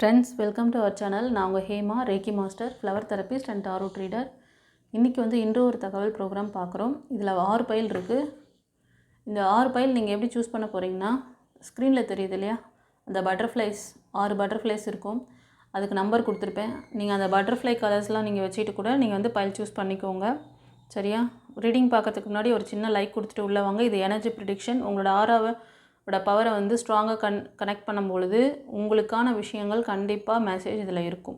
Friends, welcome to our channel. நான் உங்கள் Hema, reiki master, flower therapist and tarot reader. இன்றைக்கி இன்று ஒரு தகவல் ப்ரோக்ராம் பார்க்குறோம். இதில் 6 பைல் இருக்குது. இந்த 6 பைல் நீங்கள் எப்படி சூஸ் பண்ண போகிறீங்கன்னா, ஸ்க்ரீனில் தெரியுது இல்லையா, அந்த பட்டர்ஃப்ளைஸ் 6 பட்டர்ஃப்ளைஸ் இருக்கும். அதுக்கு நம்பர் கொடுத்துருப்பேன். நீங்கள் அந்த பட்டர்ஃப்ளை கலர்ஸ்லாம் நீங்கள் வச்சுட்டு கூட நீங்கள் பைல் சூஸ் பண்ணிக்கோங்க. சரியா? ரீடிங் பார்க்கறதுக்கு முன்னாடி ஒரு சின்ன லைக் கொடுத்துட்டு உள்ளே வாங்க. இது எனர்ஜி ப்ரிடிக்ஷன். உங்களோட ஆறாவோட பவரை ஸ்ட்ராங்காக கனெக்ட் பண்ணும்பொழுது உங்களுக்கான விஷயங்கள் கண்டிப்பாக மெசேஜ் இதில் இருக்கும்.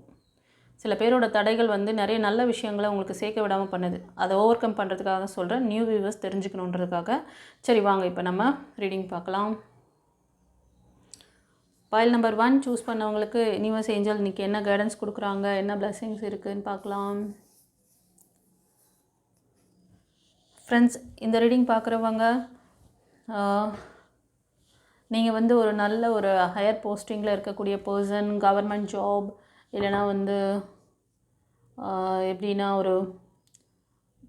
சில பேரோட தடைகள் நிறைய நல்ல விஷயங்களை உங்களுக்கு சேர்க்க விடாமல் பண்ணுது. அதை ஓவர் கம் பண்ணுறதுக்காக சொல்கிறேன், நியூ வியூவர்ஸ் தெரிஞ்சுக்கணுன்றதுக்காக. சரி, வாங்க இப்போ நம்ம ரீடிங் பார்க்கலாம். பைல் நம்பர் 1 சூஸ் பண்ணவங்களுக்கு யூனிவர்ஸ் ஏஞ்சல் இன்றைக்கி என்ன கைடன்ஸ் கொடுக்குறாங்க, என்ன பிளெஸிங்ஸ் இருக்குதுன்னு பார்க்கலாம். ஃப்ரெண்ட்ஸ், இந்த ரீடிங் பார்க்குறவங்க நீங்கள் ஒரு நல்ல ஒரு ஹையர் போஸ்டிங்கில் இருக்கக்கூடிய பர்சன், கவர்மெண்ட் ஜாப், இல்லைனா எப்படின்னா ஒரு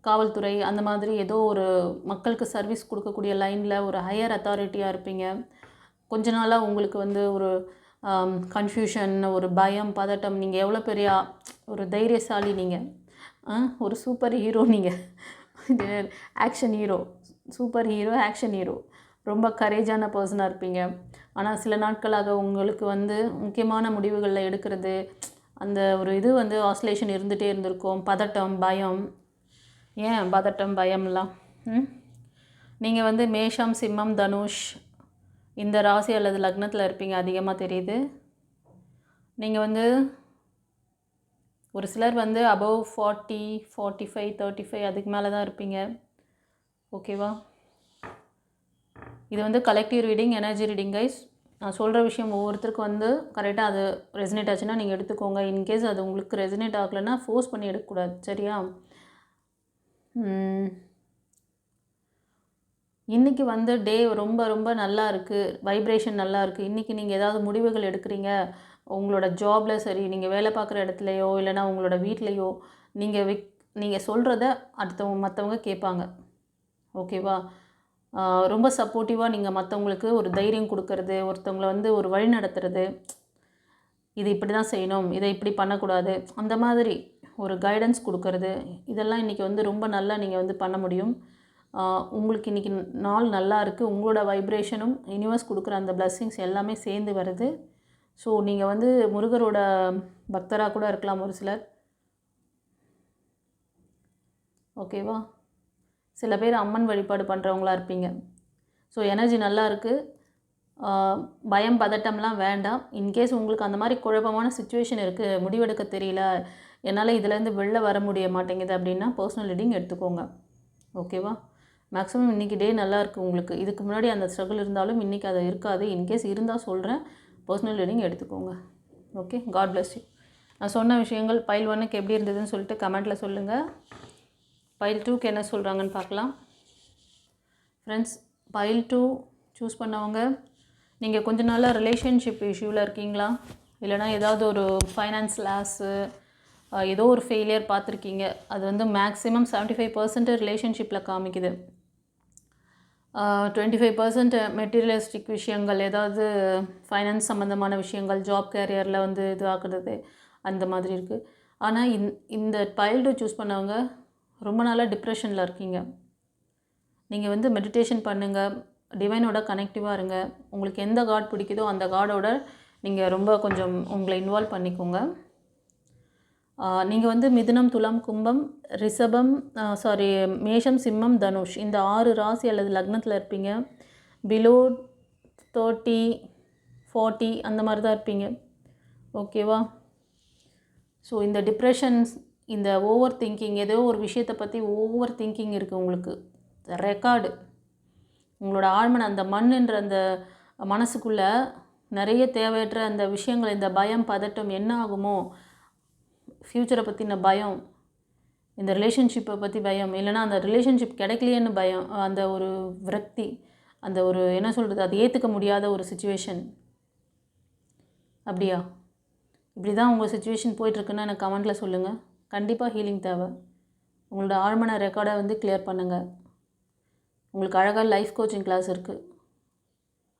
காவல்துறை, அந்த மாதிரி ஏதோ ஒரு மக்களுக்கு சர்வீஸ் கொடுக்கக்கூடிய லைனில் ஒரு ஹையர் அத்தாரிட்டியாக இருப்பீங்க. கொஞ்ச நாளாக உங்களுக்கு ஒரு கன்ஃபியூஷன், ஒரு பயம், பதட்டம். நீங்கள் எவ்வளோ பெரிய ஒரு தைரியசாலி, நீங்கள் ஒரு சூப்பர் ஹீரோ, நீங்கள் action hero, super hero, action hero, ரொம்ப கரேஜான பர்சனாக இருப்பீங்க. ஆனால் சில நாட்களாக உங்களுக்கு முக்கியமான முடிவுகளில் எடுக்கிறது அந்த ஒரு இது ஆசிலேஷன் இருந்துகிட்டே இருந்திருக்கும். பதட்டம், பயம். ஏன் பதட்டம், பயம்லாம்? நீங்கள் மேஷம், சிம்மம், தனுஷ் இந்த ராசி அல்லது லக்னத்தில் இருப்பீங்க அதிகமாக தெரியுது. நீங்கள் ஒரு சிலர் அபவ் 40, 45, 35 அதுக்கு மேலே தான் இருப்பீங்க. ஓகேவா? இது collective reading, energy reading guys. நான் சொல்கிற விஷயம் ஒவ்வொருத்தருக்கும் கரெக்டாக அது ரெசனேட் ஆச்சுன்னா நீங்கள் எடுத்துக்கோங்க. இன்கேஸ் அது உங்களுக்கு ரெசனேட் ஆகலைன்னா ஃபோர்ஸ் பண்ணி எடுக்கக்கூடாது. சரியா? இன்றைக்கி டே ரொம்ப ரொம்ப நல்லா இருக்குது, வைப்ரேஷன் நல்லா இருக்குது. இன்றைக்கி நீங்கள் ஏதாவது முடிவுகள் எடுக்கிறீங்க உங்களோட ஜாபில், சரி, நீங்கள் வேலை பார்க்குற இடத்துலையோ இல்லைனா உங்களோட வீட்லேயோ, நீங்கள் சொல்கிறத மற்றவங்க கேட்பாங்க. ஓகேவா? ரொம்ப சப்போர்ட்டிவாக நீங்கள் மற்றவங்களுக்கு ஒரு தைரியம் கொடுக்கறது, ஒருத்தவங்களை ஒரு வழி நடத்துறது, இது இப்படி தான் செய்யணும், இதை இப்படி பண்ணக்கூடாது, அந்த மாதிரி ஒரு கைடன்ஸ் கொடுக்கறது, இதெல்லாம் இன்றைக்கி ரொம்ப நல்லா நீங்கள் பண்ண முடியும். உங்களுக்கு இன்றைக்கி நாள் நல்லா இருக்குது. உங்களோட வைப்ரேஷனும் யூனிவர்ஸ் கொடுக்குற அந்த பிளெஸ்ஸிங்ஸ் எல்லாமே சேர்ந்து வருது. ஸோ நீங்கள் முருகரோட பக்தராக கூட இருக்கலாம் ஒரு சிலர். ஓகேவா? சில பேர் அம்மன் வழிபாடு பண்ணுறவங்களா இருப்பீங்க. ஸோ எனர்ஜி நல்லா இருக்குது. பயம், பதட்டம்லாம் வேண்டாம். இன்கேஸ் உங்களுக்கு அந்த மாதிரி குழப்பமான சுச்சுவேஷன் இருக்குது, முடிவெடுக்க தெரியல, என்னால் இதிலேருந்து வெளில வர முடிய மாட்டேங்குது அப்படின்னா பர்சனல் ரீடிங் எடுத்துக்கோங்க. ஓகேவா? மேக்ஸிமம் இன்றைக்கி டே நல்லா இருக்குது உங்களுக்கு. இதுக்கு முன்னாடி அந்த ஸ்ட்ரகிள் இருந்தாலும் இன்றைக்கி அது இருக்காது. இன்கேஸ் இருந்தால் சொல்கிறேன், பர்சனல் ரீடிங் எடுத்துக்கோங்க. Okay, God bless you. நான் சொன்ன விஷயங்கள் பைல் 1க்கு எப்படி இருந்ததுன்னு சொல்லிட்டு கமெண்ட்டில் சொல்லுங்கள். பைல் 2க்கு என்ன சொல்கிறாங்கன்னு பார்க்கலாம். ஃப்ரெண்ட்ஸ், பைல் 2 சூஸ் பண்ணவங்க நீங்கள் கொஞ்ச நாளாக ரிலேஷன்ஷிப் இஷ்யூவில் இருக்கீங்களா, இல்லைனா ஏதாவது ஒரு ஃபைனான்ஸ் லாஸு, ஏதோ ஒரு ஃபெயிலியர் பார்த்துருக்கீங்க. அது மேக்ஸிமம் 75% ரிலேஷன்ஷிப்பில் காமிக்குது. 25% மெட்டீரியலிஸ்டிக் விஷயங்கள், ஏதாவது ஃபைனான்ஸ் சம்மந்தமான விஷயங்கள், ஜாப் கேரியரில் இது ஆக்குறது, அந்த மாதிரி இருக்குது. ஆனால் இந்த பைல் 2 சூஸ் பண்ணவங்க ரொம்ப நாளாக டிப்ரெஷனில் இருக்கீங்க. நீங்கள் மெடிடேஷன் பண்ணுங்கள், டிவைனோட கனெக்டிவாக இருங்க. உங்களுக்கு எந்த காட் பிடிக்குதோ அந்த காடோட நீங்கள் ரொம்ப கொஞ்சம் உங்களை இன்வால்வ் பண்ணிக்கோங்க. நீங்கள் மிதுனம், துலாம், கும்பம், ரிஷபம், மேஷம், சிம்மம், தனுஷ் இந்த 6 ராசி அல்லது லக்னத்தில் இருப்பீங்க. பிலோ 30, 40 அந்த மாதிரி தான் இருப்பீங்க. ஓகேவா? ஸோ இந்த டிப்ரெஷன்ஸ், இந்த ஓவர் திங்கிங், ஏதோ ஒரு விஷயத்தை பற்றி ஓவர் திங்கிங் இருக்குது உங்களுக்கு. ரெக்கார்டு உங்களோட ஆழ்மன அந்த மண்ணுன்ற அந்த மனசுக்குள்ளே நிறைய தேவையற்ற அந்த விஷயங்கள், இந்த பயம், பதட்டம், என்ன ஆகுமோ, ஃப்யூச்சரை பற்றின பயம், இந்த ரிலேஷன்ஷிப்பை பற்றி பயம், இல்லைனா அந்த ரிலேஷன்ஷிப் கிடைக்கலையேன்னு பயம், அந்த ஒரு விரக்தி, அந்த ஒரு என்ன சொல்கிறது, அது ஏற்றுக்க முடியாத ஒரு சுச்சுவேஷன். அப்படியா? இப்படி தான் உங்கள் சுச்சுவேஷன் போயிட்டுருக்குன்னு எனக்கு கமெண்ட்டில் சொல்லுங்கள். கண்டிப்பாக ஹீலிங் தேவை. உங்களோட ஆழ்மன ரெக்கார்டை கிளியர் பண்ணுங்கள். உங்களுக்கு அழகாக லைஃப் கோச்சிங் கிளாஸ் இருக்குது,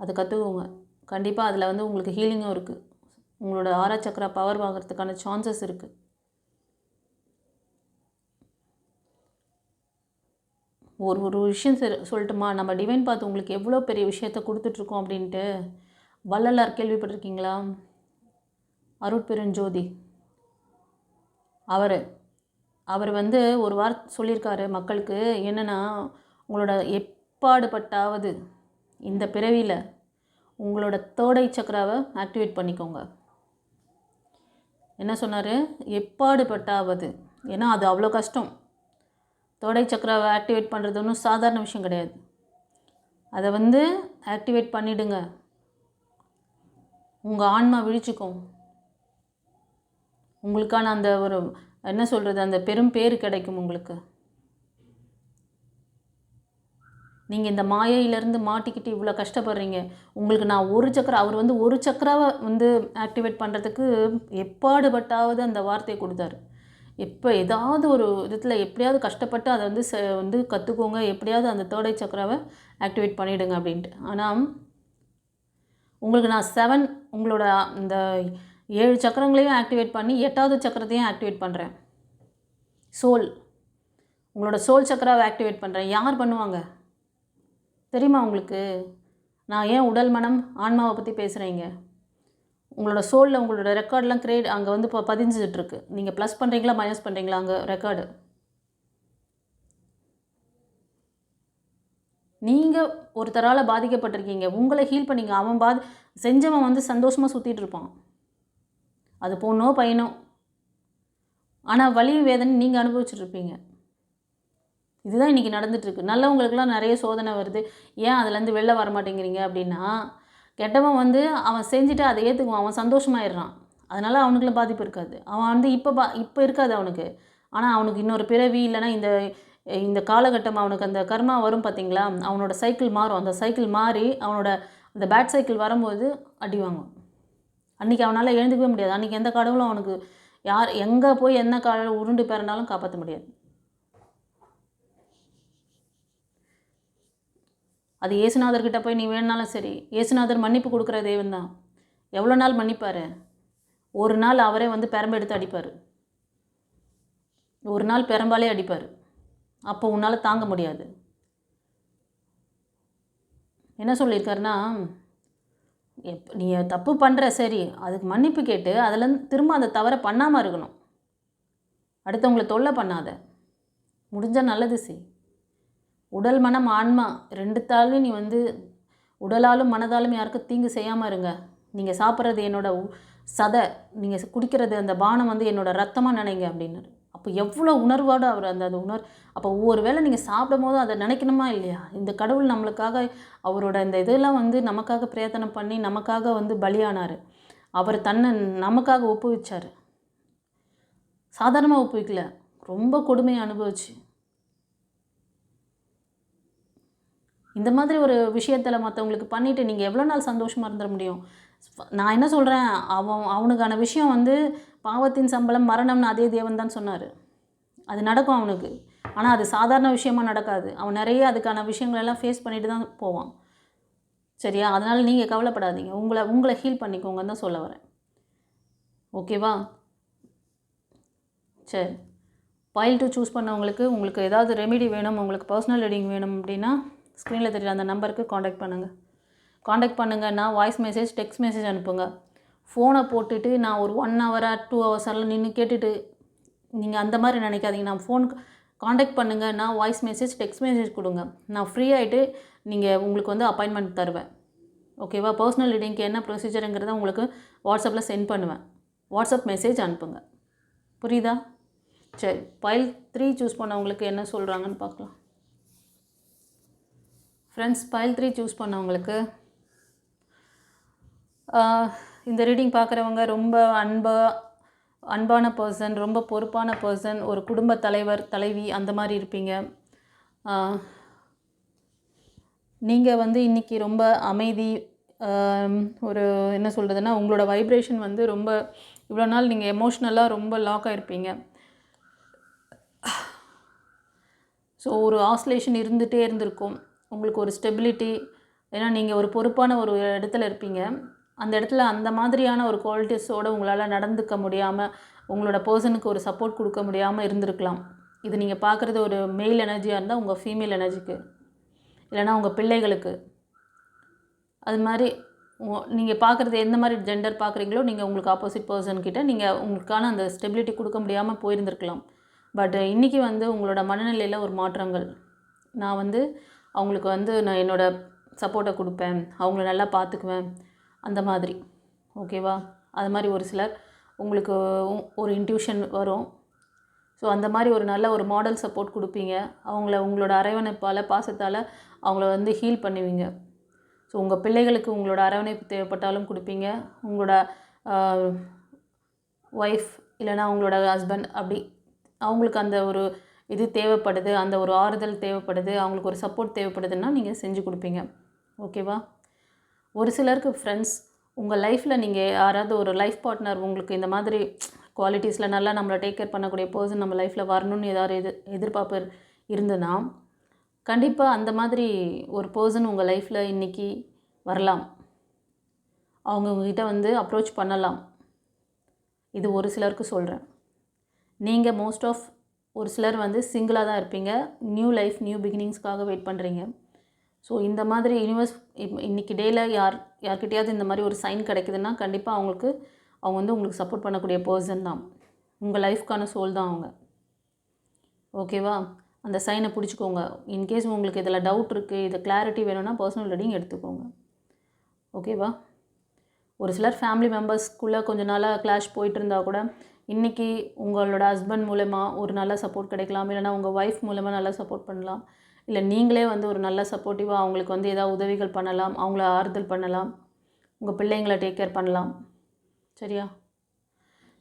அதை கற்றுக்கோங்க. கண்டிப்பாக அதில் உங்களுக்கு ஹீலிங்கும் இருக்குது. உங்களோட ஆறா சக்கரா பவர் வாங்குறதுக்கான சான்சஸ் இருக்குது. ஒரு விஷயம் சொல்லட்டுமா? நம்ம டிவைன் பார்த்து உங்களுக்கு எவ்வளோ பெரிய விஷயத்த கொடுத்துட்ருக்கோம் அப்படின்ட்டு. வள்ளலார் கேள்விப்பட்டிருக்கீங்களா? அருட்பெருஞ்சோதி. அவர் வந்து ஒரு வார்த்தை சொல்லியிருக்காரு மக்களுக்கு. என்னென்னா, உங்களோட எப்பாடுபட்டாவது இந்த பிறவியில் உங்களோட தேர்ட் ஐ சக்கராவை ஆக்டிவேட் பண்ணிக்கோங்க. என்ன சொன்னார்? எப்பாடுபட்டாவது. ஏன்னா அது அவ்வளோ கஷ்டம். தேர்ட் ஐ சக்கராவை ஆக்டிவேட் பண்ணுறது ஒன்றும் சாதாரண விஷயம் கிடையாது. அதை வந்து ஆக்டிவேட் பண்ணிவிடுங்க. உங்கள் ஆன்மா விழிச்சுக்கும். உங்களுக்கான அந்த ஒரு என்ன சொல்கிறது, அந்த பெரும் பேர் கிடைக்கும் உங்களுக்கு. நீங்கள் இந்த மாயையிலேருந்து மாட்டிக்கிட்டு இவ்வளோ கஷ்டப்படுறீங்க. உங்களுக்கு நான் ஒரு சக்கரா, அவர் வந்து ஒரு சக்கராவை வந்து ஆக்டிவேட் பண்ணுறதுக்கு எப்பாடுபட்டாவது அந்த வார்த்தையை கொடுத்தாரு. எப்போ ஏதாவது ஒரு விதத்தில் எப்படியாவது கஷ்டப்பட்டு அதை வந்து வந்து கற்றுக்கோங்க, எப்படியாவது அந்த தேர்ட் ஐ சக்கராவை ஆக்டிவேட் பண்ணிவிடுங்க அப்படின்ட்டு. ஆனால் உங்களுக்கு நான் 7 உங்களோட இந்த 7 சக்கரங்களையும் ஆக்டிவேட் பண்ணி 8வது சக்கரத்தையும் ஆக்டிவேட் பண்ணுறேன். உங்களோட சோல் சக்கராவை ஆக்டிவேட் பண்ணுறேன். யார் பண்ணுவாங்க தெரியுமா உங்களுக்கு? நான் ஏன் உடல் மனம் ஆன்மாவை பற்றி பேசுகிறீங்க? உங்களோட சோலில் உங்களோட ரெக்கார்டெலாம் அங்கே வந்து இப்போ பதிஞ்சிட்ருக்கு. நீங்கள் ப்ளஸ் பண்ணுறீங்களா மைனஸ் பண்ணுறீங்களா அங்கே ரெக்கார்டு? நீங்கள் ஒருத்தரால் பாதிக்கப்பட்டிருக்கீங்க. உங்களை ஹீல் பண்ணிங்க. அவன் செஞ்சவன் வந்து சந்தோஷமாக சுற்றிட்டு இருப்பான். அது பொண்ணோ பையனோ. ஆனால் வலி வேதனை நீங்கள் அனுபவிச்சுட்ருப்பீங்க. இதுதான் இன்றைக்கி நடந்துகிட்ருக்கு. நல்லவங்களுக்கெல்லாம் நிறைய சோதனை வருது. ஏன் அதுலேருந்து வெளில வர மாட்டேங்கிறீங்க அப்படின்னா, கெட்டவன் வந்து அவன் செஞ்சுட்டு அதை ஏற்றுக்குவான். அவன் சந்தோஷமாயிடுறான். அதனால் அவனுக்குலாம் பாதிப்பு இருக்காது. அவன் வந்து இப்போ இருக்காது அவனுக்கு. ஆனால் அவனுக்கு இன்னொரு பிறவி இல்லைனா இந்த காலகட்டம் அவனுக்கு அந்த கர்மா வரும் பார்த்திங்களா, அவனோட சைக்கிள் மாறும். அந்த சைக்கிள் மாறி அவனோட அந்த பேட் சைக்கிள் வரும்போது அடி வாங்கும். அன்றைக்கி அவனால் எழுந்துக்கவே முடியாது. அன்றைக்கி எந்த கடவுளும் அவனுக்கு எங்கே போய் என்ன உருண்டு பிறந்தாலும் காப்பாற்ற முடியாது. அது இயேசுநாதர்கிட்ட போய் நீ வேணுனாலும் சரி, இயேசுநாதர் மன்னிப்பு கொடுக்குற தெய்வம் தான். எவ்வளோ நாள் மன்னிப்பார்? ஒரு நாள் அவரே வந்து பெரம்பெடுத்து அடிப்பார். ஒரு நாள் பெரம்பாலே அடிப்பார். அப்போ உன்னால் தாங்க முடியாது. என்ன சொல்லியிருக்காருன்னா, நீ தப்பு பண்ணுற சரி, அதுக்கு மன்னிப்பு கேட்டு அதுலேருந்து திரும்ப அந்த தவறை பண்ணாமல் இருக்கணும். அடுத்தவங்களை தொல்லை பண்ணாத. முடிஞ்சால் நல்லது செய். உடல் மனம் ஆன்மா ரெண்டுத்தாலும் நீ வந்து உடலாலும் மனதாலும் யாருக்கும் தீங்கு செய்யாமல் இருங்க. நீங்கள் சாப்பிட்றது என்னோடய சதை, நீங்கள் குடிக்கிறது அந்த பானம் வந்து என்னோடய ரத்தமாக நினைங்க அப்படின்னாரு. அப்போ எவ்வளோ உணர்வோடு அவர் அந்த அப்போ ஒவ்வொரு வேளை நீங்கள் சாப்பிடும் போது அதை நினைக்கணுமா இல்லையா? இந்த கடவுள் நம்மளுக்காக அவரோட இந்த இதெல்லாம் வந்து நமக்காக பிரயத்தனம் பண்ணி நமக்காக வந்து பலியானார். அவர் தன்னை நமக்காக ஒப்புவிச்சார். சாதாரணமாக ஒப்புவிக்கல, ரொம்ப கொடுமையை அனுபவிச்சு. இந்த மாதிரி ஒரு விஷயத்தில் மற்றவங்களுக்கு பண்ணிவிட்டு நீங்கள் எவ்வளோ நாள் சந்தோஷமாக இருந்துட முடியும்? நான் என்ன சொல்கிறேன், அவனுக்கான விஷயம் வந்து பாவத்தின் சம்பளம் மரணம்னு அதே தேவன் தான் சொன்னார். அது நடக்கும் அவனுக்கு. ஆனால் அது சாதாரண விஷயமாக நடக்காது. அவன் நிறைய அதுக்கான விஷயங்களெல்லாம் ஃபேஸ் பண்ணிட்டு தான் போவான். சரியா? அதனால் நீங்கள் கவலைப்படாதீங்க. உங்களை ஹீல் பண்ணிக்கோங்கன்னு தான் சொல்ல வரேன். ஓகேவா? சரி. பைல் 2 சூஸ் பண்ணவங்களுக்கு உங்களுக்கு ஏதாவது ரெமிடி வேணும், உங்களுக்கு பர்சனல் ரீடிங் வேணும் அப்படின்னா ஸ்க்ரீனில் தெரியுற அந்த நம்பருக்கு காண்டாக்ட் பண்ணுங்கன்னா வாய்ஸ் மெசேஜ், டெக்ஸ்ட் மெசேஜ் அனுப்புங்க. ஃபோனை போட்டுட்டு நான் ஒரு 1 ஹவராக 2 ஹவர்ஸெல்லாம் நின்று கேட்டுட்டு நீங்கள் அந்த மாதிரி நினைக்காதீங்க. நான் ஃபோனுக்கு காண்டாக்ட் பண்ணுங்கன்னா வாய்ஸ் மெசேஜ், டெக்ஸ்ட் மெசேஜ் கொடுங்க. நான் ஃப்ரீ ஆகிட்டு உங்களுக்கு வந்து அப்பாயின்மெண்ட் தருவேன். ஓகேவா? பர்சனல் ரீடிங்க்கு என்ன ப்ரொசீஜருங்கிறத உங்களுக்கு வாட்ஸ்அப்பில் சென்ட் பண்ணுவேன். வாட்ஸ்அப் மெசேஜ் அனுப்புங்க. புரியுதா? சரி. பைல் 3 சூஸ் பண்ணவங்களுக்கு என்ன சொல்கிறாங்கன்னு பார்க்கலாம். ஃப்ரெண்ட்ஸ், பைல் 3 சூஸ் பண்ணவங்களுக்கு இந்த ரீடிங் பார்க்குறவங்க ரொம்ப அன்பான பர்சன், ரொம்ப பொறுப்பான பர்சன், ஒரு குடும்ப தலைவர், தலைவி அந்த மாதிரி இருப்பீங்க. நீங்கள் வந்து இன்றைக்கி ரொம்ப அமைதி, ஒரு என்ன சொல்கிறதுனா உங்களோட வைப்ரேஷன் வந்து ரொம்ப இவ்வளோ நாள் நீங்கள் எமோஷ்னலாக ரொம்ப லாக் ஆகிருப்பீங்க. ஸோ ஒரு ஆஸ்லேஷன் இருந்துகிட்டே இருந்திருக்கும். உங்களுக்கு ஒரு ஸ்டெபிலிட்டி, ஏன்னா நீங்கள் ஒரு பொறுப்பான ஒரு இடத்துல இருப்பீங்க. அந்த இடத்துல அந்த மாதிரியான ஒரு குவாலிட்டிஸோடு உங்களால் நடந்துக்க முடியாமல், உங்களோட பர்சனுக்கு ஒரு சப்போர்ட் கொடுக்க முடியாமல் இருந்திருக்கலாம். இது நீங்கள் பார்க்குறது ஒரு மெயில் எனர்ஜியாக இருந்தால் உங்கள் ஃபீமேல் எனர்ஜிக்கு, இல்லைனா உங்கள் பிள்ளைகளுக்கு. அது மாதிரி நீங்கள் பார்க்குறது எந்த மாதிரி ஜெண்டர் பார்க்குறீங்களோ, நீங்கள் உங்களுக்கு ஆப்போசிட் பர்சன்கிட்ட நீங்கள் உங்களுக்கான அந்த ஸ்டெபிலிட்டி கொடுக்க முடியாமல் போயிருந்திருக்கலாம். பட் இன்றைக்கி வந்து உங்களோட மனநிலையில் ஒரு மாற்றங்கள். நான் வந்து அவங்களுக்கு வந்து நான் என்னோடய சப்போர்ட்டை கொடுப்பேன், அவங்கள நல்லா பார்த்துக்குவேன், அந்த மாதிரி. ஓகேவா? அது மாதிரி ஒரு சிலர் உங்களுக்கு ஒரு இன்ட்யூஷன் வரும். ஸோ அந்த மாதிரி ஒரு நல்ல ஒரு மாடல் சப்போர்ட் கொடுப்பீங்க. அவங்கள உங்களோட அரவணைப்பால், பாசத்தால் அவங்கள வந்து ஹீல் பண்ணுவீங்க. ஸோ உங்கள் பிள்ளைகளுக்கு உங்களோட அரவணைப்பு தேவைப்பட்டாலும் கொடுப்பீங்க. உங்களோட ஒய்ஃப் இல்லைனா உங்களோட ஹஸ்பண்ட் அப்படி அவங்களுக்கு அந்த ஒரு இது தேவைப்படுது, அந்த ஒரு ஆறுதல் தேவைப்படுது, அவங்களுக்கு ஒரு சப்போர்ட் தேவைப்படுதுன்னா நீங்கள் செஞ்சு கொடுப்பீங்க. ஓகேவா? ஒரு சிலருக்கு ஃப்ரெண்ட்ஸ், உங்கள் லைஃப்பில் நீங்கள் யாராவது ஒரு லைஃப் பார்ட்னர் உங்களுக்கு இந்த மாதிரி குவாலிட்டிஸில் நல்லா நம்மளை டேக் கேர் பண்ணக்கூடிய பர்சன் நம்ம லைஃப்பில் வரணும்னு ஏதாவது எதிர்பார்ப்பு இருந்ததுன்னா, கண்டிப்பாக அந்த மாதிரி ஒரு பர்சன் உங்கள் லைஃப்பில் இன்றைக்கி வரலாம். அவங்க உங்ககிட்ட வந்து அப்ரோச் பண்ணலாம். இது ஒரு சிலருக்கு சொல்கிறேன். நீங்கள் மோஸ்ட் ஆஃப் ஒரு சிலர் வந்து சிங்கிளாக தான் இருப்பீங்க. நியூ லைஃப், நியூ பிகினிங்ஸ்க்காக வெயிட் பண்ணுறீங்க. ஸோ இந்த மாதிரி யூனிவர்ஸ் இன்றைக்கி டேயில் யார்கிட்டையாவது இந்த மாதிரி ஒரு சைன் கிடைக்குதுன்னா, கண்டிப்பாக அவங்க வந்து உங்களுக்கு சப்போர்ட் பண்ணக்கூடிய பர்சன் தான். உங்கள் லைஃப்க்கான சோல் தான் அவங்க. ஓகேவா? அந்த சைனை பிடிச்சிக்கோங்க. இன்கேஸ் உங்களுக்கு இதில் டவுட் இருக்குது, இது கிளாரிட்டி வேணும்னா பர்சனல் ரீடிங் எடுத்துக்கோங்க. ஓகேவா? ஒரு சிலர் ஃபேமிலி மெம்பர்ஸ்க்குள்ளே கொஞ்சம் நாளாக கிளாஷ் போயிட்டு இருந்தால் கூட, இன்றைக்கி உங்களோட ஹஸ்பண்ட் மூலமா ஒரு நல்ல சப்போர்ட் கிடைக்கலாம், இல்லைனா உங்கள் ஒய்ஃப் மூலமாக நல்லா சப்போர்ட் பண்ணலாம், இல்லை நீங்களே வந்து ஒரு நல்ல சப்போர்ட்டிவாக அவங்களுக்கு வந்து ஏதாவது உதவிகள் பண்ணலாம், அவங்கள ஆறுதல் பண்ணலாம், உங்கள் பிள்ளைங்களை டேக் கேர் பண்ணலாம். சரியா?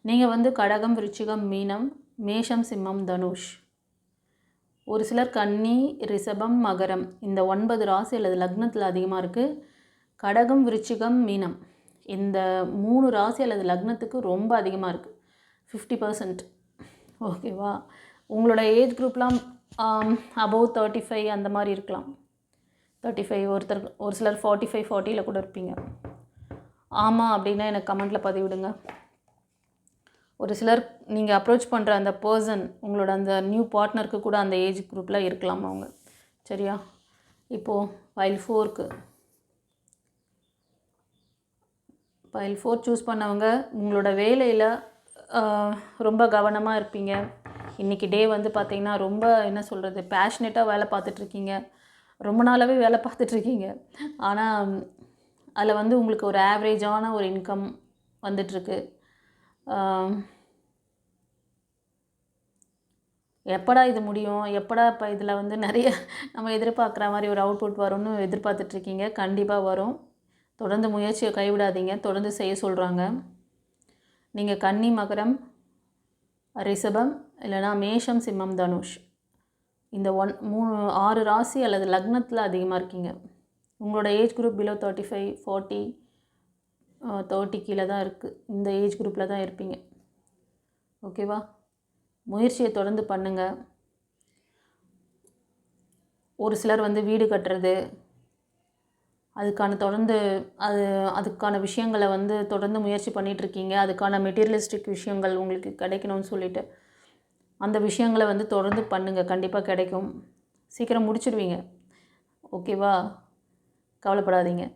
நீங்கள் வந்து கடகம், விருச்சிகம், மீனம், மேஷம், சிம்மம், தனுஷ். ஒரு சிலர் கன்னி, ரிஷபம், மகரம் இந்த 9 ராசி அல்லது லக்னத்தில் அதிகமாக இருக்குது. கடகம், விருச்சிகம், மீனம் இந்த 3 ராசி அல்லது லக்னத்துக்கு ரொம்ப அதிகமாக இருக்குது, 50%. ஓகேவா? உங்களோட ஏஜ் குரூப்லாம் அபவ் 35 அந்த மாதிரி இருக்கலாம். 35 ஒரு சிலர் 45, 40 கூட இருப்பீங்க. ஆமாம் அப்படின்னா எனக்கு கமெண்ட்டில் பதிவிடுங்க. ஒரு சிலர் நீங்கள் அப்ரோச் பண்ணுற அந்த பர்சன் உங்களோட அந்த நியூ பார்ட்னருக்கு கூட அந்த ஏஜ் குரூப்பில் இருக்கலாம் அவங்க. சரியா? இப்போது பைல் 4க்கு பைல் 4 சூஸ் பண்ணவங்க உங்களோட வேலையில் ரொம்ப கவனமாக இருப்பீங்க. இன்றைக்கி டே வந்து பார்த்திங்கன்னா ரொம்ப என்ன சொல்கிறது, பேஷனேட்டாக வேலை பார்த்துட்ருக்கீங்க. ரொம்ப நாளாகவே வேலை பார்த்துட்ருக்கீங்க. ஆனால் அதில் வந்து உங்களுக்கு ஒரு ஆவரேஜான ஒரு இன்கம் வந்துட்டுருக்கு. எப்படா இது முடியும், எப்படா இப்போ இதில் வந்து நிறைய நம்ம எதிர்பார்க்குற மாதிரி ஒரு அவுட்புட் வரும்னு எதிர்பார்த்துட்ருக்கீங்க. கண்டிப்பாக வரும். தொடர்ந்து முயற்சியை கைவிடாதீங்க. தொடர்ந்து செய்ய சொல்கிறாங்க. நீங்கள் கன்னி, மகரம், ரிஷபம் இல்லைனா மேஷம், சிம்மம், தனுஷ் இந்த 6 ராசி அல்லது லக்னத்தில் அதிகமாக இருக்கீங்க. உங்களோட ஏஜ் குரூப் பிலோ 35, 40, 30 கீழே தான் இருக்குது. இந்த ஏஜ் குரூப்பில் தான் இருப்பீங்க. ஓகேவா? முயற்சியை தொடர்ந்து பண்ணுங்கள். ஒரு சிலர் வந்து வீடு கட்டுறது, அதுக்கான அதுக்கான விஷயங்களை வந்து தொடர்ந்து முயற்சி பண்ணிகிட்ருக்கீங்க. அதுக்கான மெட்டீரியலிஸ்டிக் விஷயங்கள் உங்களுக்கு கிடைக்கணும்னு சொல்லிட்டு அந்த விஷயங்களை வந்து தொடர்ந்து பண்ணுங்கள். கண்டிப்பாக கிடைக்கும். சீக்கிரம் முடிச்சிடுவீங்க. ஓகேவா? கவலைப்படாதீங்க.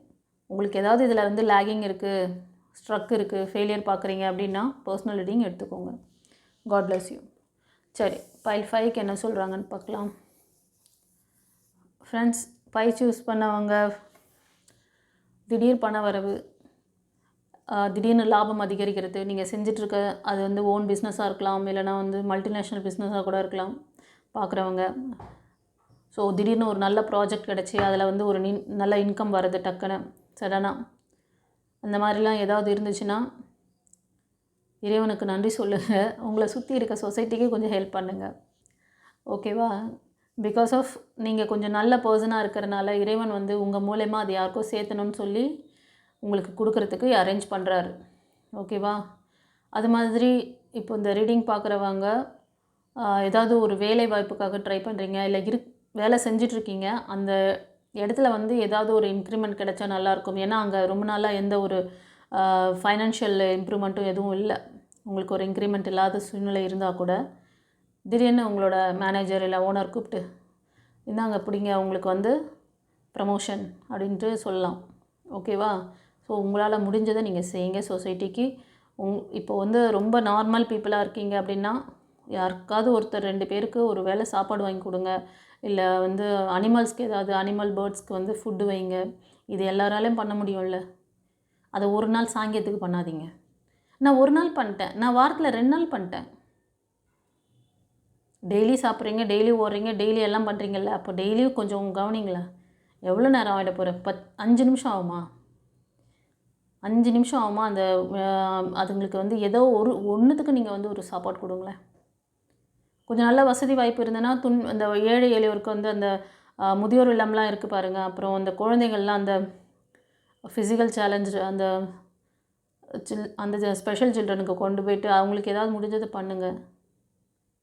உங்களுக்கு ஏதாவது இதில் வந்து லேகிங் இருக்குது, ஸ்ட்ரக் இருக்குது, ஃபெயிலியர் பார்க்குறீங்க அப்படின்னா பர்சனல் ரீடிங் எடுத்துக்கோங்க. God bless you. சரி, பைல் 5க்கு என்ன சொல்கிறாங்கன்னு பார்க்கலாம். ஃப்ரெண்ட்ஸ், 5 சூஸ் பண்ணவங்க திடீர் பண வரவு, திடீர்னு லாபம் அதிகரிக்கிறது, நீங்கள் செஞ்சிட்ருக்க அது வந்து ஓன் பிஸ்னஸாக இருக்கலாம், இல்லைனா வந்து மல்டிநேஷ்னல் பிஸ்னஸாக கூட இருக்கலாம் பார்க்குறவங்க. ஸோ திடீர்னு ஒரு நல்ல ப்ராஜெக்ட் கிடச்சி அதில் வந்து ஒரு நல்ல இன்கம் வர்றது டக்குன்னு சடனாக, அந்த மாதிரிலாம் ஏதாவது இருந்துச்சுன்னா இறைவனுக்கு நன்றி சொல்லுங்கள். உங்களை சுற்றி இருக்க சொசைட்டிக்கு கொஞ்சம் ஹெல்ப் பண்ணுங்கள். ஓகேவா? பிகாஸ் ஆஃப் நீங்கள் கொஞ்சம் நல்ல பர்சனாக இருக்கிறனால இறைவன் வந்து உங்கள் மூலயமா அது யாருக்கும் சேர்த்தணும்னு சொல்லி உங்களுக்கு கொடுக்குறதுக்கு அரேஞ்ச் பண்ணுறாரு. ஓகேவா? அது மாதிரி இப்போ இந்த ரீடிங் பார்க்குறவங்க ஏதாவது ஒரு வேலை வாய்ப்புக்காக ட்ரை பண்ணுறீங்க, இல்லை வேலை செஞ்சிட்ருக்கீங்க, அந்த இடத்துல வந்து ஏதாவது ஒரு இன்க்ரிமெண்ட் கிடைச்சா நல்லாயிருக்கும். ஏன்னா அங்கே ரொம்ப நாளாக எந்த ஒரு ஃபைனான்ஷியல் இம்ப்ரூவ்மெண்ட்டும் எதுவும் இல்லை. உங்களுக்கு ஒரு இன்க்ரிமெண்ட் இல்லாத சூழ்நிலை இருந்தால் கூட திடீர்னு உங்களோட மேனேஜர் இல்லை ஓனர் கூப்பிட்டு இந்தாங்க பிடிங்க உங்களுக்கு வந்து ப்ரமோஷன் அப்படின்ட்டு சொல்லலாம். ஓகேவா? ஸோ உங்களால் முடிஞ்சதை நீங்கள் செய்யுங்க சொசைட்டிக்கு. இப்போ வந்து ரொம்ப நார்மல் பீப்புளாக இருக்கீங்க அப்படின்னா யாருக்காவது ஒருத்தர் 2 பேருக்கு ஒரு வேளை சாப்பாடு வாங்கி கொடுங்க. இல்லை வந்து அனிமல்ஸ்க்கு ஏதாவது பேர்ட்ஸ்க்கு வந்து ஃபுட்டு வைங்க. இது எல்லாராலையும் பண்ண முடியும்ல. அதை ஒரு நாள் சாங்கியத்துக்கு பண்ணாதீங்க. நான் ஒரு நாள் பண்ணிட்டேன், நான் வாரத்தில் 2 நாள் பண்ணிட்டேன். டெய்லி சாப்பிட்றீங்க, டெய்லி ஓடுறீங்க, டெய்லி எல்லாம் பண்ணுறீங்கல்ல, அப்போ டெய்லியும் கொஞ்சம் கவனிங்களேன். எவ்வளோ நேரம் ஆகிட போகிறேன்? 5 நிமிஷம் ஆகுமா? 5 நிமிஷம் ஆகுமா? அந்த அதுங்களுக்கு வந்து ஏதோ ஒன்றுத்துக்கு நீங்கள் வந்து ஒரு சாப்பாடு கொடுங்களேன். கொஞ்சம் நல்ல வசதி வாய்ப்பு இருந்ததுன்னா அந்த ஏழை எளியோருக்கு வந்து அந்த முதியோர் இல்லம்லாம் இருக்குது பாருங்கள். அப்புறம் அந்த குழந்தைகள்லாம் அந்த ஃபிசிக்கல் சேலஞ்சு அந்த ஸ்பெஷல் சில்ட்ரனுக்கு கொண்டு போய்ட்டு அவங்களுக்கு ஏதாவது முடிஞ்சதை பண்ணுங்கள்.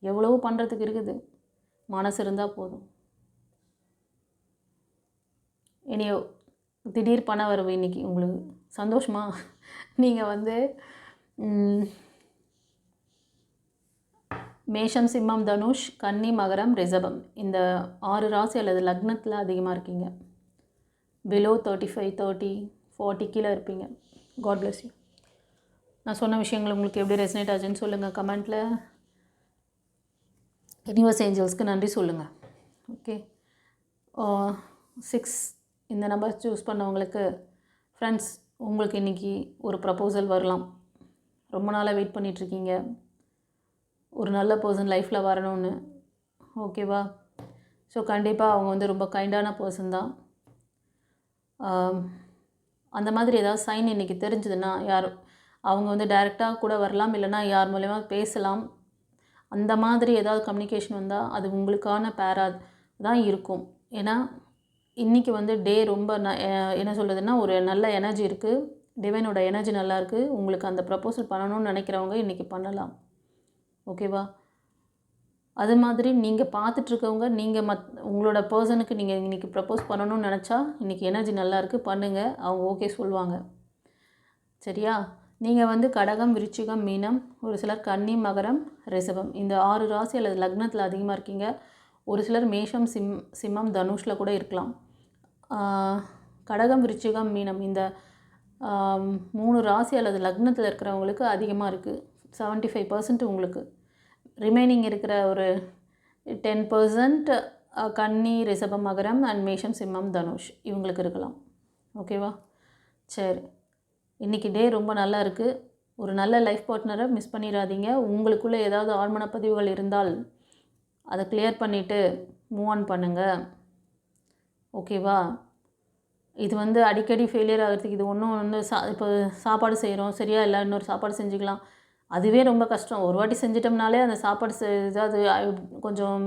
எவ்வளவோ பண்ணுறதுக்கு இருக்குது, மனசு இருந்தால் போதும். இனியோ திடீர் பண வரவு இன்றைக்கி உங்களுக்கு சந்தோஷமா? நீங்கள் வந்து மேஷம், சிம்மம், தனுஷ், கன்னி, மகரம், ரிஷபம் இந்த 6 ராசி அல்லது லக்னத்தில் அதிகமாக இருக்கீங்க. பிலோ 35, 30, 40 கீழே இருப்பீங்க. God bless you. நான் சொன்ன விஷயங்கள் உங்களுக்கு எப்படி ரெசனேட் ஆச்சுன்னு சொல்லுங்கள் கமெண்ட்டில். யூனிவர்ஸ் ஏஞ்சல்ஸ்க்கு நன்றி சொல்லுங்கள். ஓகே, 6 இந்த நம்பர் சூஸ் பண்ணவங்களுக்கு ஃப்ரெண்ட்ஸ், உங்களுக்கு இன்றைக்கி ஒரு ப்ரப்போசல் வரலாம். ரொம்ப நாளாக வெயிட் பண்ணிகிட்ருக்கீங்க ஒரு நல்ல பர்சன் லைஃப்பில் வரணும்னு. ஓகேவா? ஸோ கண்டிப்பாக அவங்க வந்து ரொம்ப கைண்டான பர்சன் தான். அந்த மாதிரி ஏதாவது சைன் இன்றைக்கி தெரிஞ்சதுன்னா அவங்க வந்து டைரெக்டாக கூட வரலாம், இல்லைனா யார் மூலயமா பேசலாம். அந்த மாதிரி ஏதாவது கம்யூனிகேஷன் வந்தால் அது உங்களுக்கான பேராக தான் இருக்கும். ஏன்னா இன்றைக்கி வந்து டே ரொம்ப என்ன சொல்கிறதுன்னா ஒரு நல்ல எனர்ஜி இருக்குது, டிவைனோட எனர்ஜி நல்லா இருக்குது. உங்களுக்கு அந்த ப்ரப்போசல் பண்ணணும்னு நினைக்கிறவங்க இன்றைக்கி பண்ணலாம். ஓகேவா? அது மாதிரி நீங்கள் பார்த்துட்ருக்கவங்க நீங்கள் உங்களோட பர்சனுக்கு நீங்கள் இன்றைக்கி ப்ரப்போஸ் பண்ணணும்னு நினச்சா இன்றைக்கி எனர்ஜி நல்லா இருக்குது, பண்ணுங்கள். அவங்க ஓகே சொல்லுவாங்க. சரியா? நீங்கள் வந்து கடகம், விருச்சிகம், மீனம், ஒரு சிலர் கன்னி, மகரம், ரிஷபம் இந்த 6 ராசி அல்லது லக்னத்தில் அதிகமாக இருக்கீங்க. ஒரு சிலர் மேஷம், சிம்மம், தனுஷில் கூட இருக்கலாம். கடகம், விருச்சிகம், மீனம் இந்த 3 ராசி அல்லது லக்னத்தில் இருக்கிறவங்களுக்கு அதிகமாக இருக்குது. 75% உங்களுக்கு. ரிமைனிங் இருக்கிற ஒரு 10% கன்னி, ரிஷபம், மகரம் அண்ட் மேஷம், சிம்மம், தனுஷ் இவங்களுக்கு இருக்கலாம். ஓகேவா? சரி, இன்றைக்கி டே ரொம்ப நல்லா இருக்குது. ஒரு நல்ல லைஃப் பார்ட்னரை மிஸ் பண்ணிடாதீங்க. உங்களுக்குள்ளே ஏதாவது ஆழ்மன பதிவுகள் இருந்தால் அதை கிளியர் பண்ணிவிட்டு மூவ் ஆன் பண்ணுங்கள். ஓகேவா? இது வந்து அடிக்கடி ஃபெயிலியர் ஆகிறதுக்கு இது ஒன்றும் வந்து இப்போ சாப்பாடு செய்கிறோம், சரியா இல்லை, இன்னொரு சாப்பாடு செஞ்சுக்கலாம், அதுவே ரொம்ப கஷ்டம். ஒரு வாட்டி செஞ்சிட்டோம்னாலே அந்த சாப்பாடு ஏதாவது கொஞ்சம்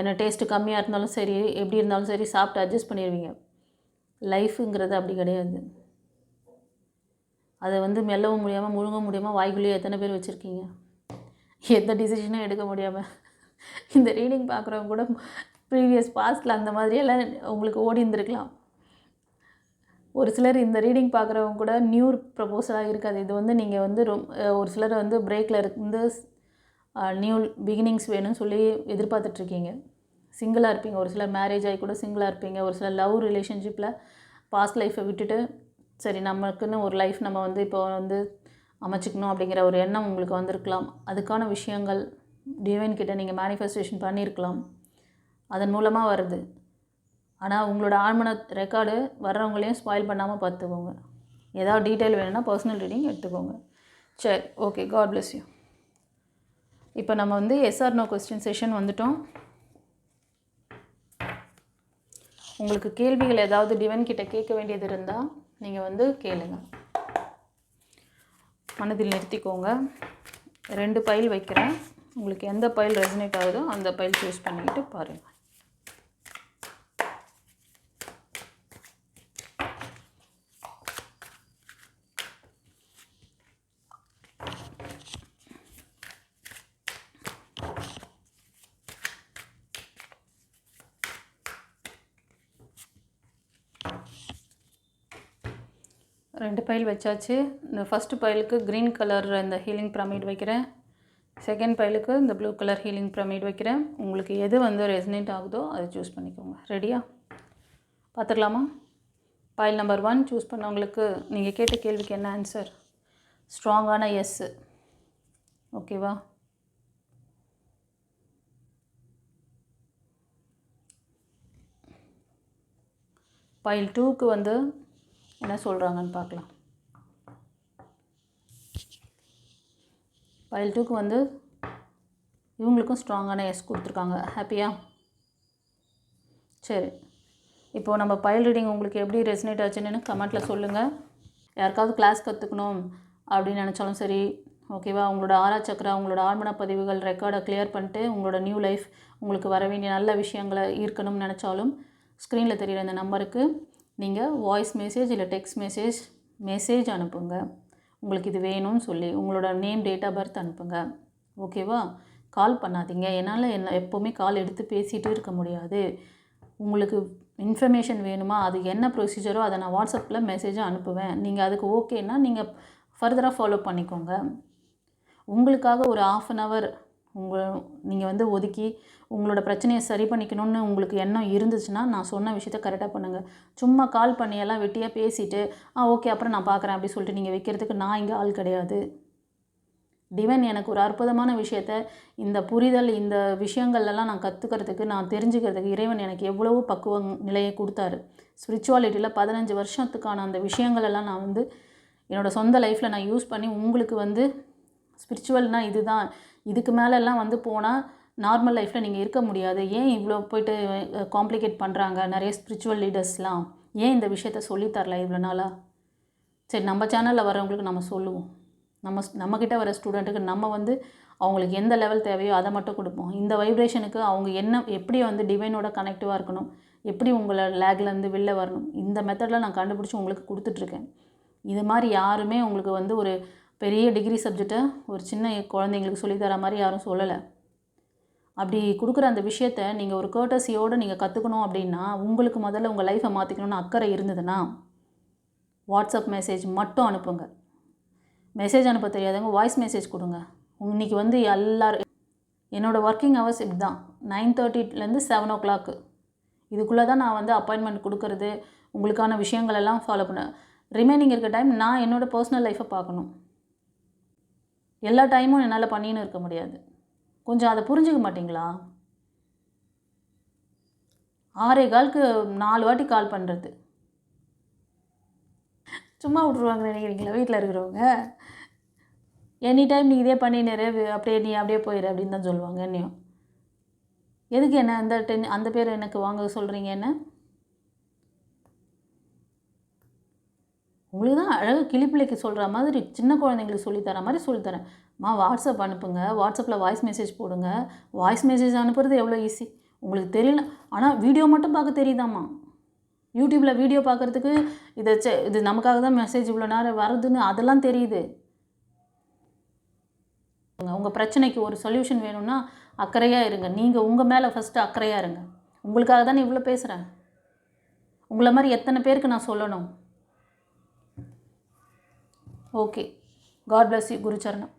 என்ன டேஸ்ட்டு கம்மியாக இருந்தாலும் சரி, எப்படி இருந்தாலும் சரி சாப்பிட்டு அட்ஜஸ்ட் பண்ணிடுவீங்க. லைஃபுங்கிறது அப்படி கிடையாது. அதை வந்து மெல்லவும் முடியாமல் முழுங்க முடியாமல் வாய்க்குள்ளேயே எத்தனை பேர் வச்சுருக்கீங்க? எந்த டிசிஷனும் எடுக்க முடியாமல். இந்த ரீடிங் பார்க்குறவங்க கூட ப்ரீவியஸ் பாஸ்டில் அந்த மாதிரியெல்லாம் உங்களுக்கு ஓடி இருந்திருக்கலாம். ஒரு சிலர் இந்த ரீடிங் பார்க்குறவங்க கூட நியூ ப்ரப்போசலாக இருக்காது. இது வந்து நீங்கள் வந்து ஒரு சிலர் வந்து பிரேக்கில் இருந்து நியூ பிகினிங்ஸ் வேணும்னு சொல்லி எதிர்பார்த்துட்ருக்கீங்க. சிங்கிளாக இருப்பீங்க. ஒரு சிலர் மேரேஜ் ஆகி கூட சிங்கிளாக இருப்பீங்க. ஒரு சிலர் லவ் ரிலேஷன்ஷிப்பில் பாஸ்ட் லைஃப்பை விட்டுட்டு சரி நமக்குன்னு ஒரு லைஃப் நம்ம வந்து இப்போ வந்து அமைச்சிக்கணும் அப்படிங்கிற ஒரு எண்ணம் உங்களுக்கு வந்திருக்கலாம். அதுக்கான விஷயங்கள் டிவைன் கிட்ட நீங்கள் மேனிஃபெஸ்டேஷன் பண்ணியிருக்கலாம். அதன் மூலமாக வருது. ஆனால் உங்களோட ஆழ்மன ரெக்கார்டு வர்றவங்களையும் ஸ்பாயில் பண்ணாமல் பார்த்துக்கோங்க. ஏதாவது டீட்டெயில் வேணும்னா பர்சனல் ரீடிங் எடுத்துக்கோங்க. சரி, ஓகே, காட் பிளஸ் யூ. இப்போ நம்ம வந்து எஸ்ஆர் நோ கொஸ்டின் செஷன் வந்துட்டோம். உங்களுக்கு கேள்விகள் ஏதாவது டிவைன் கிட்ட கேட்க வேண்டியது இருந்தால் நீங்கள் வந்து கேளுங்க. மனதில் நிறுத்திக்கோங்க. 2 பைல் வைக்கிறேன். உங்களுக்கு எந்த பைல் ரெசனேட் ஆகுதோ அந்த பைல் சூஸ் பண்ணிக்கிட்டு பாருங்கள். 2 பைல் வச்சாச்சு. இந்த ஃபஸ்ட்டு பைலுக்கு க்ரீன் கலர் இந்த ஹீலிங் பிரமிட் வைக்கிறேன். செகண்ட் பைலுக்கு இந்த ப்ளூ கலர் ஹீலிங் பிரமிட் வைக்கிறேன். உங்களுக்கு எது வந்து ரெசனேட் ஆகுதோ அதை சூஸ் பண்ணிக்கோங்க. ரெடியா? பார்த்துக்கலாமா? பைல் நம்பர் 1 சூஸ் பண்ணவங்களுக்கு நீங்கள் கேட்ட கேள்விக்கு என்ன ஆன்சர்? ஸ்ட்ராங்கான எஸ்ஸு. ஓகேவா? பைல் 2க்கு வந்து என்ன சொல்கிறாங்கன்னு பார்க்கலாம். பைல் 2க்கு வந்து இவங்களுக்கும் ஸ்ட்ராங்கான எஸ் கொடுத்துருக்காங்க. ஹாப்பியா? சரி, இப்போது நம்ம பைல் ரீடிங் உங்களுக்கு எப்படி ரெசனேட் ஆச்சுன்னு கமெண்ட்டில் சொல்லுங்கள். யாருக்காவது கிளாஸ் கற்றுக்கணும் அப்படின்னு நினச்சாலும் சரி, ஓகேவா, உங்களோட ஆறா சக்கரா, உங்களோட ஆழ்மன பதிவுகள் ரெக்கார்டை கிளியர் பண்ணிட்டு உங்களோட நியூ லைஃப் உங்களுக்கு வர வேண்டிய நல்ல விஷயங்களை ஈர்க்கணும்னு நினச்சாலும் ஸ்க்ரீனில் தெரிகிற இந்த நம்பருக்கு நீங்கள் வாய்ஸ் மெசேஜ் இல்லை டெக்ஸ்ட் மெசேஜ் அனுப்புங்க. உங்களுக்கு இது வேணும்னு சொல்லி உங்களோட நேம், டேட் ஆஃப் பர்த் அனுப்புங்க. ஓகேவா? கால் பண்ணாதீங்க. என்னால் எப்போவுமே கால் எடுத்து பேசிகிட்டு இருக்க முடியாது. உங்களுக்கு இன்ஃபர்மேஷன் வேணுமா, அது என்ன ப்ரொசீஜரோ அதை நான் வாட்ஸ்அப்பில் மெசேஜாக அனுப்புவேன். நீங்கள் அதுக்கு ஓகேன்னா நீங்கள் ஃபர்தராக ஃபாலோ பண்ணிக்கோங்க. உங்களுக்காக ஒரு 1/2 hour நீங்கள் வந்து ஒதுக்கி உங்களோட பிரச்சனையை சரி பண்ணிக்கணும்னு உங்களுக்கு எண்ணம் இருந்துச்சுன்னா நான் சொன்ன விஷயத்த கரெக்டாக பண்ணுங்கள். சும்மா கால் பண்ணியெல்லாம் வெட்டியாக பேசிவிட்டு ஓகே அப்புறம் நான் பார்க்குறேன் அப்படி சொல்லிட்டு நீங்கள் வைக்கிறதுக்கு நான் இங்கே ஆள் கிடையாது. டிவைன் எனக்கு ஒரு அற்புதமான விஷயத்த, இந்த புரிதல், இந்த விஷயங்கள்லாம் நான் கற்றுக்கிறதுக்கு, நான் தெரிஞ்சுக்கிறதுக்கு இறைவன் எனக்கு எவ்வளவோ பக்குவ நிலையை கொடுத்தாரு. ஸ்பிரிச்சுவாலிட்டியில் 15 வருஷத்துக்கான அந்த விஷயங்களெல்லாம் நான் வந்து என்னோடய சொந்த லைஃப்பில் நான் யூஸ் பண்ணி உங்களுக்கு வந்து ஸ்பிரிச்சுவல்னால் இதுதான், இதுக்கு மேலெல்லாம் வந்து போனால் நார்மல் லைஃப்பில் நீங்கள் இருக்க முடியாது. ஏன் இவ்வளோ போய்ட்டு காம்ப்ளிகேட் பண்ணுறாங்க நிறைய ஸ்பிரிச்சுவல் லீடர்ஸ்லாம்? ஏன் இந்த விஷயத்த சொல்லித்தரல இவ்வளோ நாளாக? சரி, நம்ம சேனலில் வரவங்களுக்கு நம்ம சொல்லுவோம். நம்மக்கிட்ட வர ஸ்டூடெண்ட்டுக்கு நம்ம வந்து அவங்களுக்கு எந்த லெவல் தேவையோ அதை மட்டும் கொடுப்போம். இந்த வைப்ரேஷனுக்கு அவங்க எப்படி வந்து டிவைனோட கனெக்டிவாக இருக்கணும், எப்படி உங்களை லேக்லேருந்து வெளில வரணும், இந்த மெத்தடில் நான் கண்டுபிடிச்சி உங்களுக்கு கொடுத்துட்ருக்கேன். இது மாதிரி யாருமே உங்களுக்கு வந்து ஒரு பெரிய டிகிரி சப்ஜெக்டை ஒரு சின்ன குழந்தைங்களுக்கு சொல்லித்தர மாதிரி யாரும் சொல்லலை. அப்படி கொடுக்குற அந்த விஷயத்த நீங்கள் ஒரு கர்ட்டசியோடு நீங்கள் கற்றுக்கணும் அப்படின்னா, உங்களுக்கு முதல்ல உங்கள் லைஃப்பை மாற்றிக்கணும்னு அக்கறை இருந்ததுன்னா வாட்ஸ்அப் மெசேஜ் மட்டும் அனுப்புங்க. மெசேஜ் அனுப்ப தெரியாதவங்க வாய்ஸ் மெசேஜ் கொடுங்க. இன்றைக்கி வந்து எல்லோரும் என்னோடய ஒர்க்கிங் ஹவர்ஸ் இப்படி தான், 9:30 7 o'clock இதுக்குள்ளே தான் நான் வந்து அப்பாயின்மெண்ட் கொடுக்கறது, உங்களுக்கான விஷயங்கள் எல்லாம் ஃபாலோ பண்ண. ரிமைனிங் இருக்க டைம் நான் என்னோடய பர்சனல் லைஃப்பை பார்க்கணும். எல்லா டைமும் என்னால் பண்ணின்னு இருக்க முடியாது. கொஞ்சம் அதை புரிஞ்சுக்க மாட்டிங்களா? 6:15க்கு 4 வாட்டி கால் பண்ணுறது சும்மா விட்ருவாங்க நினைக்கிறீங்களா வீட்டில் இருக்கிறவங்க? எனி டைம் நீ இதே பண்ணினேரு, அப்படியே போயிடு அப்படின்னு தான் சொல்லுவாங்க. என்னையும் எதுக்கு என்ன அந்த பேர் எனக்கு வாங்க சொல்கிறீங்க? என்ன உங்களுக்கு தான் அழகு கிளிப்பிள்ளைக்கு சொல்கிற மாதிரி சின்ன குழந்தைங்களுக்கு சொல்லித்தர மாதிரி சொல்லித்தரேன். வாட்ஸ்அப் அனுப்புங்க, வாட்ஸ்அப்பில் வாய்ஸ் மெசேஜ் போடுங்க. வாய்ஸ் மெசேஜ் அனுப்புறது எவ்வளோ ஈஸி உங்களுக்கு தெரியல. ஆனால் வீடியோ மட்டும் பார்க்க தெரியுதாம்மா. யூடியூப்பில் வீடியோ பார்க்குறதுக்கு இது நமக்காக தான் மெசேஜ் இவ்வளோ நேரம் வருதுன்னு அதெல்லாம் தெரியுது. உங்கள் பிரச்சனைக்கு ஒரு சொல்யூஷன் வேணும்னா அக்கறையாக இருங்க. நீங்கள் உங்கள் மேலே ஃபஸ்ட்டு அக்கறையாக இருங்க. உங்களுக்காக தானே இவ்வளோ பேசுகிறேன். உங்களை மாதிரி எத்தனை பேருக்கு நான் சொல்லணும்? Okay, God bless you. குருச்சரணம்.